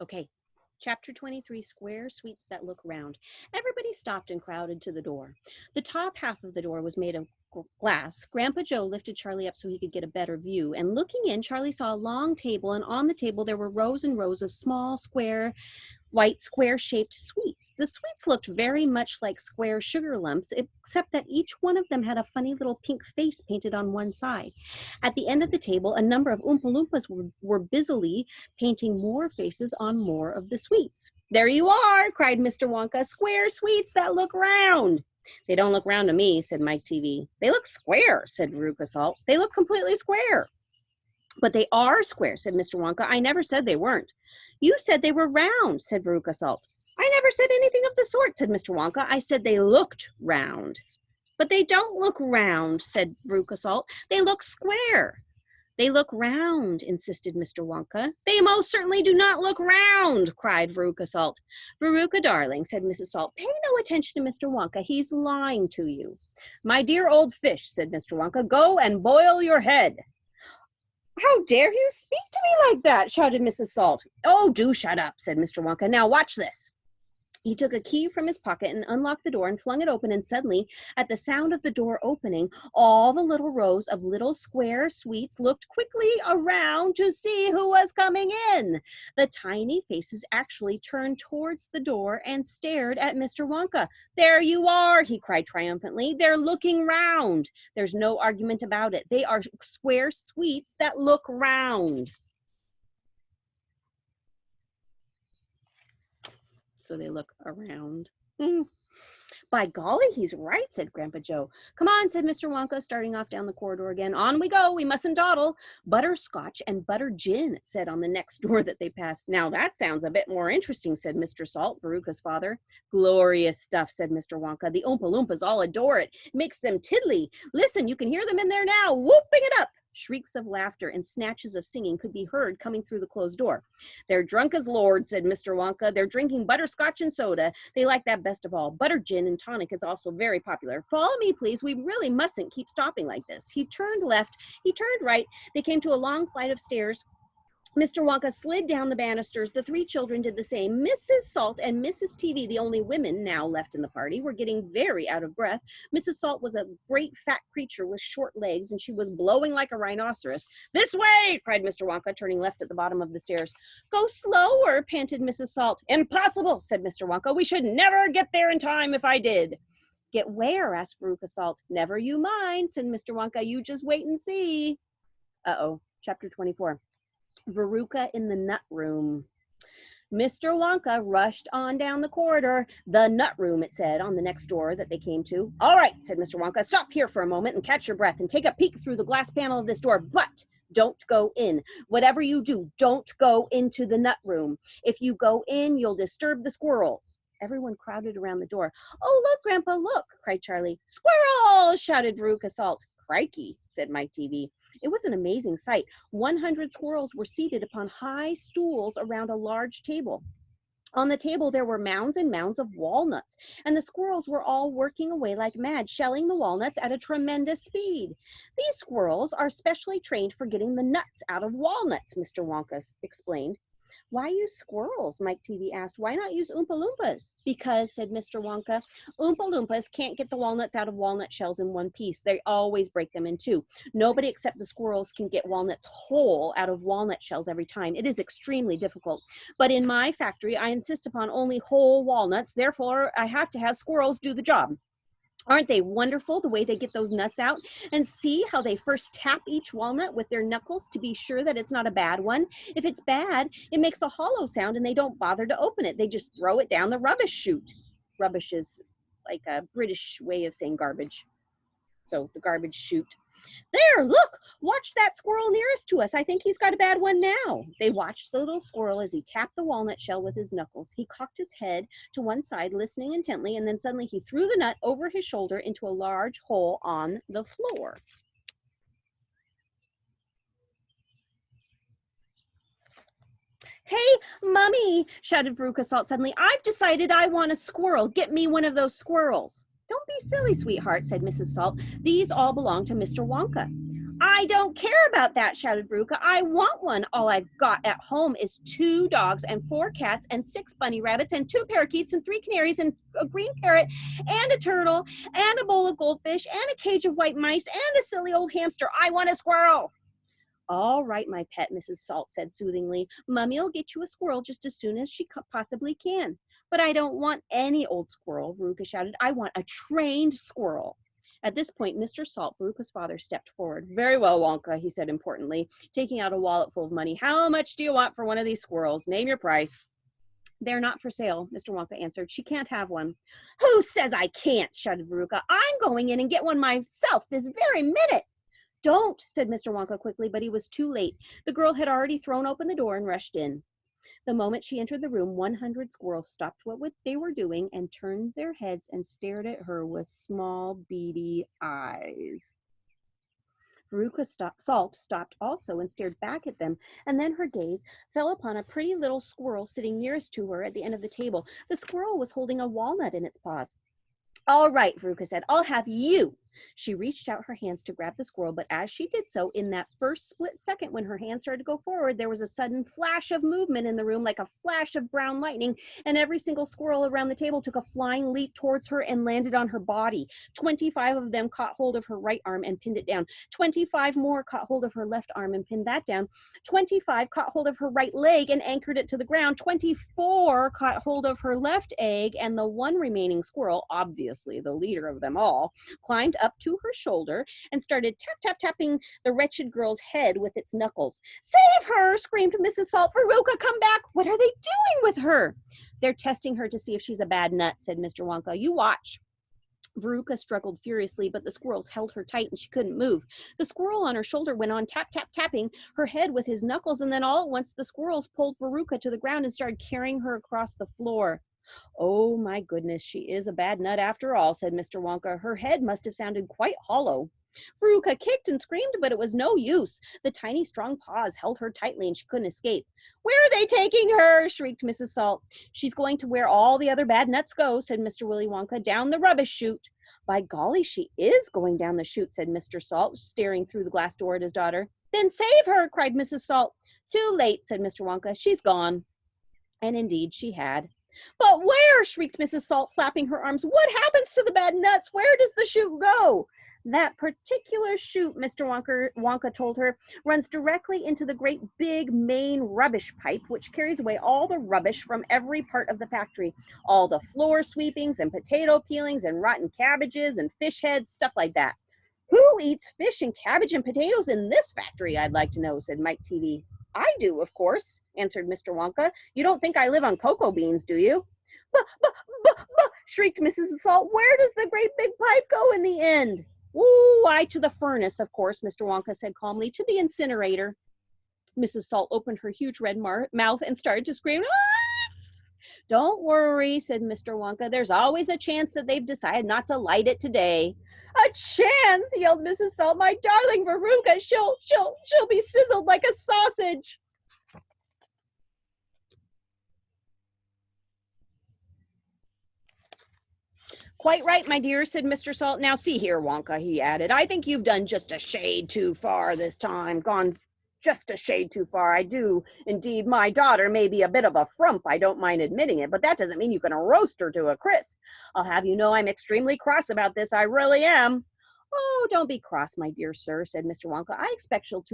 Okay. Chapter 23, Square Sweets That Look Round. Everybody stopped and crowded to the door. The top half of the door was made of glass. Grandpa Joe lifted Charlie up so he could get a better view. And looking in, Charlie saw a long table, and on the table there were rows and rows of small, white square-shaped sweets. The sweets looked very much like square sugar lumps, except that each one of them had a funny little pink face painted on one side. At the end of the table, a number of Oompa Loompas were busily painting more faces on more of the sweets. "There you are," cried Mr. Wonka, "square sweets that look round." "They don't look round to me," said Mike TV. "They look square," said Veruca Salt. "They look completely square." "But they are square," said Mr. Wonka. "I never said they weren't." "You said they were round," said Veruca Salt. "I never said anything of the sort," said Mr. Wonka. "I said they looked round." "But they don't look round," said Veruca Salt. "They look square." "They look round," insisted Mr. Wonka. "They most certainly do not look round," cried Veruca Salt. "Veruca, darling," said Mrs. Salt, "pay no attention to Mr. Wonka. He's lying to you." "My dear old fish," said Mr. Wonka, "go and boil your head." "How dare you speak to me like that?" shouted Mrs. Salt. "Oh, do shut up," said Mr. Wonka. "Now watch this." He took a key from his pocket and unlocked the door and flung it open, and suddenly, at the sound of the door opening, all the little rows of little square sweets looked quickly around to see who was coming in. The tiny faces actually turned towards the door and stared at Mr. Wonka. "There you are," he cried triumphantly. "They're looking round. There's no argument about it. They are square sweets that look round." So they look around. "By golly, he's right," said Grandpa Joe. "Come on," said Mr. Wonka, starting off down the corridor again. "On we go. We mustn't dawdle." "Butterscotch and butter gin," it said on the next door that they passed. "Now that sounds a bit more interesting," said Mr. Salt, Veruca's father. "Glorious stuff," said Mr. Wonka. "The Oompa Loompas all adore it. It makes them tiddly. Listen, you can hear them in there now, whooping it up." Shrieks of laughter and snatches of singing could be heard coming through the closed door. "They're drunk as lords," said Mr. Wonka. "They're drinking butterscotch and soda. They like that best of all. Butter gin and tonic is also very popular. Follow me, please. We really mustn't keep stopping like this." He turned left. He turned right. They came to a long flight of stairs. Mr. Wonka slid down the banisters. The three children did the same. Mrs. Salt and Mrs. TV, the only women now left in the party, were getting very out of breath. Mrs. Salt was a great fat creature with short legs, and she was blowing like a rhinoceros. "This way!" cried Mr. Wonka, turning left at the bottom of the stairs. "Go slower," panted Mrs. Salt. "Impossible," said Mr. Wonka. "We should never get there in time if I did." "Get where?" asked Veruca Salt. "Never you mind," said Mr. Wonka. "You just wait and see." Chapter 24. Veruca in the Nut Room. Mr. Wonka rushed on down the corridor. "The nut room," it said on the next door that they came to. "All right," said Mr. Wonka. "Stop here for a moment and catch your breath and take a peek through the glass panel of this door, but don't go in. Whatever you do, don't go into the nut room. If you go in, you'll disturb the squirrels." Everyone crowded around the door. "Oh, look, Grandpa, look," cried Charlie. "Squirrels!" shouted Veruca Salt. "Crikey," said Mike TV. It was an amazing sight. 100 squirrels were seated upon high stools around a large table. On the table, there were mounds and mounds of walnuts, and the squirrels were all working away like mad, shelling the walnuts at a tremendous speed. "These squirrels are specially trained for getting the nuts out of walnuts," Mr. Wonka explained. "Why use squirrels?" Mike TV asked. "Why not use Oompa Loompas?" "Because," said Mr. Wonka, "Oompa Loompas can't get the walnuts out of walnut shells in one piece. They always break them in two. Nobody except the squirrels can get walnuts whole out of walnut shells every time. It is extremely difficult. But in my factory, I insist upon only whole walnuts. Therefore, I have to have squirrels do the job. Aren't they wonderful, the way they get those nuts out? And see how they first tap each walnut with their knuckles to be sure that it's not a bad one. If it's bad, it makes a hollow sound and they don't bother to open it. They just throw it down the rubbish chute." Rubbish is like a British way of saying garbage. So the garbage chute. "There, look, watch that squirrel nearest to us. I think he's got a bad one now." They watched the little squirrel as he tapped the walnut shell with his knuckles. He cocked his head to one side, listening intently, and then suddenly he threw the nut over his shoulder into a large hole on the floor. "Hey, Mummy," shouted Veruca Salt suddenly. "I've decided I want a squirrel. Get me one of those squirrels." "Don't be silly, sweetheart," said Mrs. Salt. "These all belong to Mr. Wonka." I don't care about that, shouted Veruca. I want one. All I've got at home is 2 dogs and 4 cats and 6 bunny rabbits and 2 parakeets and 3 canaries and a green parrot and a turtle and a bowl of goldfish and a cage of white mice and a silly old hamster. I want a squirrel. All right, my pet, Mrs. Salt said soothingly. Mummy'll get you a squirrel just as soon as she possibly can. But I don't want any old squirrel, Veruca shouted. I want a trained squirrel. At this point, Mr. Salt, Veruca's father, stepped forward. Very well, Wonka, he said importantly, taking out a wallet full of money. How much do you want for one of these squirrels? Name your price. They're not for sale, Mr. Wonka answered. She can't have one. Who says I can't? Shouted Veruca. I'm going in and get one myself this very minute. Don't, said Mr. Wonka quickly, but he was too late. The girl had already thrown open the door and rushed in. The moment she entered the room, 100 squirrels stopped what they were doing and turned their heads and stared at her with small, beady eyes. Veruca Salt stopped also and stared back at them, and then her gaze fell upon a pretty little squirrel sitting nearest to her at the end of the table. The squirrel was holding a walnut in its paws. All right, Veruca said, I'll have you. She reached out her hands to grab the squirrel, but as she did so, in that first split second when her hands started to go forward, there was a sudden flash of movement in the room like a flash of brown lightning, and every single squirrel around the table took a flying leap towards her and landed on her body. 25 of them caught hold of her right arm and pinned it down. 25 more caught hold of her left arm and pinned that down. 25 caught hold of her right leg and anchored it to the ground. 24 caught hold of her left egg, and the one remaining squirrel, obviously the leader of them all, climbed up to her shoulder and started tapping the wretched girl's head with its knuckles. Save her, screamed Mrs. Salt. Veruca, come back. What are they doing with her? They're testing her to see if she's a bad nut, said Mr. Wonka. You watch. Veruca struggled furiously, but the squirrels held her tight and she couldn't move. The squirrel on her shoulder went on tapping her head with his knuckles, and then all at once the squirrels pulled Veruca to the ground and started carrying her across the floor. Oh, my goodness, she is a bad nut after all, said Mr. Wonka. Her head must have sounded quite hollow. Veruca kicked and screamed, but it was no use. The tiny, strong paws held her tightly and she couldn't escape. Where are they taking her? Shrieked Mrs. Salt. She's going to where all the other bad nuts go, said Mr. Willy Wonka, down the rubbish chute. By golly, she is going down the chute, said Mr. Salt, staring through the glass door at his daughter. Then save her, cried Mrs. Salt. Too late, said Mr. Wonka. She's gone. And indeed, she had. But where? Shrieked Mrs. Salt, flapping her arms. What happens to the bad nuts? Where does the chute go? That particular chute, Mr. Wonka told her, runs directly into the great big main rubbish pipe, which carries away all the rubbish from every part of the factory. All the floor sweepings and potato peelings and rotten cabbages and fish heads, stuff like that. Who eats fish and cabbage and potatoes in this factory, I'd like to know, said Mike Teavee. I do, of course, answered Mr. Wonka. You don't think I live on cocoa beans, do you? But, shrieked Mrs. Salt. Where does the great big pipe go in the end? Ooh, why, to the furnace, of course, Mr. Wonka said calmly. To the incinerator. Mrs. Salt opened her huge red mouth and started to scream. Ah! Don't worry, said Mr. Wonka. There's always a chance that they've decided not to light it today. A chance, yelled Mrs. Salt. My darling Veruca, she'll be sizzled like a sausage. Quite right, my dear, said Mr. Salt. Now see here, Wonka, he added. I think you've done just a shade too far this time, gone just a shade too far. I do, indeed. My daughter may be a bit of a frump, I don't mind admitting it, but that doesn't mean you can roast her to a crisp. I'll have you know I'm extremely cross about this, I really am. Oh, don't be cross, my dear sir, said Mr. Wonka. I expect she'll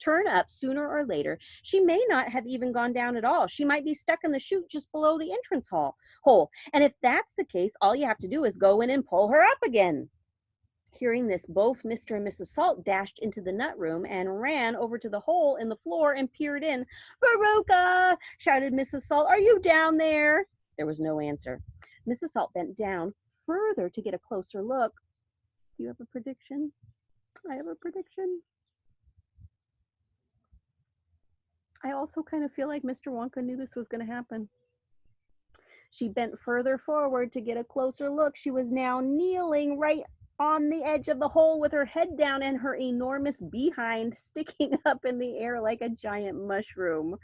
turn up sooner or later. She may not have even gone down at all. She might be stuck in the chute just below the entrance hole. And if that's the case, all you have to do is go in and pull her up again. Hearing this, both Mr. and Mrs. Salt dashed into the nut room and ran over to the hole in the floor and peered in. Veruca, shouted Mrs. Salt, are you down there? There was no answer. Mrs. Salt bent down further to get a closer look. Do you have a prediction? I have a prediction. I also kind of feel like Mr. Wonka knew this was going to happen. She bent further forward to get a closer look. She was now kneeling right on the edge of the hole with her head down and her enormous behind sticking up in the air like a giant mushroom.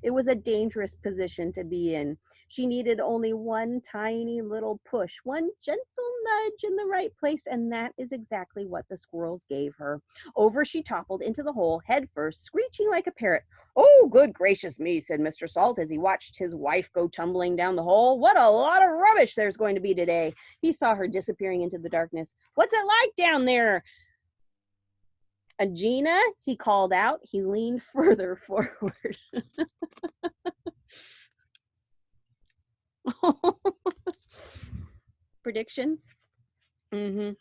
It was a dangerous position to be in. She needed only one tiny little push, one gentle nudge in the right place, and that is exactly what the squirrels gave her. Over she toppled into the hole, head first, screeching like a parrot. "Oh, good gracious me," said Mr. Salt as he watched his wife go tumbling down the hole. "What a lot of rubbish there's going to be today." He saw her disappearing into the darkness. "What's it like down there, Agena?" he called out. He leaned further forward. Prediction? Mm-hmm.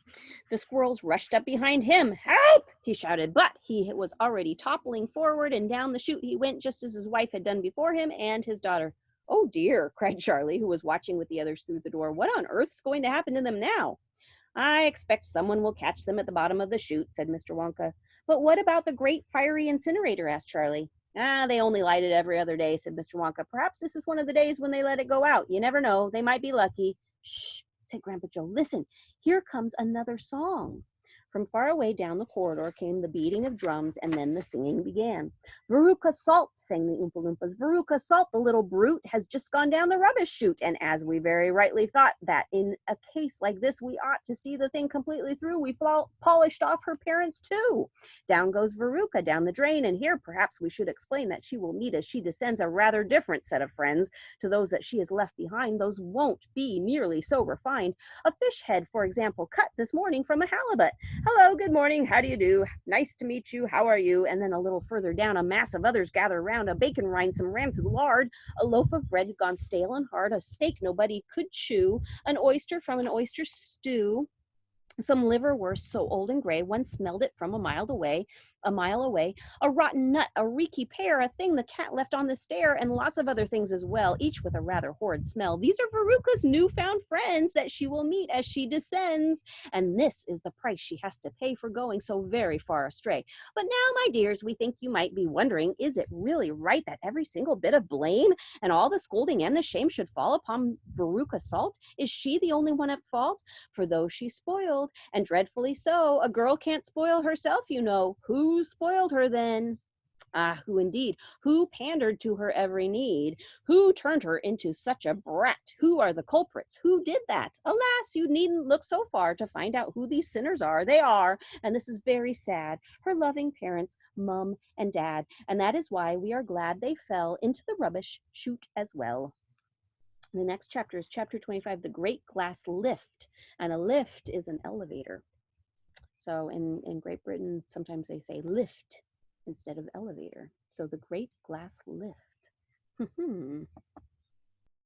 The squirrels rushed up behind him. "Help!" he shouted, but he was already toppling forward, and down the chute he went, just as his wife had done before him and his daughter. "Oh dear," cried Charlie, who was watching with the others through the door. "What on earth's going to happen to them now?" "I expect someone will catch them at the bottom of the chute," said Mr. Wonka. "But what about the great fiery incinerator?" asked Charlie. "Ah, they only light it every other day," said Mr. Wonka. "Perhaps this is one of the days when they let it go out. You never know. They might be lucky." "Shh," said Grandpa Joe. "Listen, here comes another song." From far away down the corridor came the beating of drums, and then the singing began. "Veruca Salt," sang the Oompa Loompas. "Veruca Salt, the little brute, has just gone down the rubbish chute. And as we very rightly thought that in a case like this we ought to see the thing completely through, we polished off her parents too. Down goes Veruca down the drain, and here perhaps we should explain that she will meet as she descends a rather different set of friends to those that she has left behind. Those won't be nearly so refined. A fish head, for example, cut this morning from a halibut. Hello, good morning, how do you do? Nice to meet you, how are you? And then a little further down, a mass of others gather around, a bacon rind, some rancid lard, a loaf of bread gone stale and hard, a steak nobody could chew, an oyster from an oyster stew, some liverwurst so old and gray one smelled it from a mile away, a rotten nut, a reeky pear, a thing the cat left on the stair, and lots of other things as well, each with a rather horrid smell. These are Veruca's newfound friends that she will meet as she descends, and this is the price she has to pay for going so very far astray. But now, my dears, we think you might be wondering, is it really right that every single bit of blame and all the scolding and the shame should fall upon Veruca Salt? Is she the only one at fault? For though she spoiled, and dreadfully so, a girl can't spoil herself, you know. Who spoiled her then? Ah, who indeed? Who pandered to her every need? Who turned her into such a brat? Who are the culprits? Who did that? Alas, you needn't look so far to find out who these sinners are. They are, and this is very sad, her loving parents, Mum and Dad, and that is why we are glad they fell into the rubbish chute as well. The next chapter is chapter 25, The Great Glass Lift. And a lift is an elevator. So in Great Britain, sometimes they say lift instead of elevator. So the Great Glass Lift.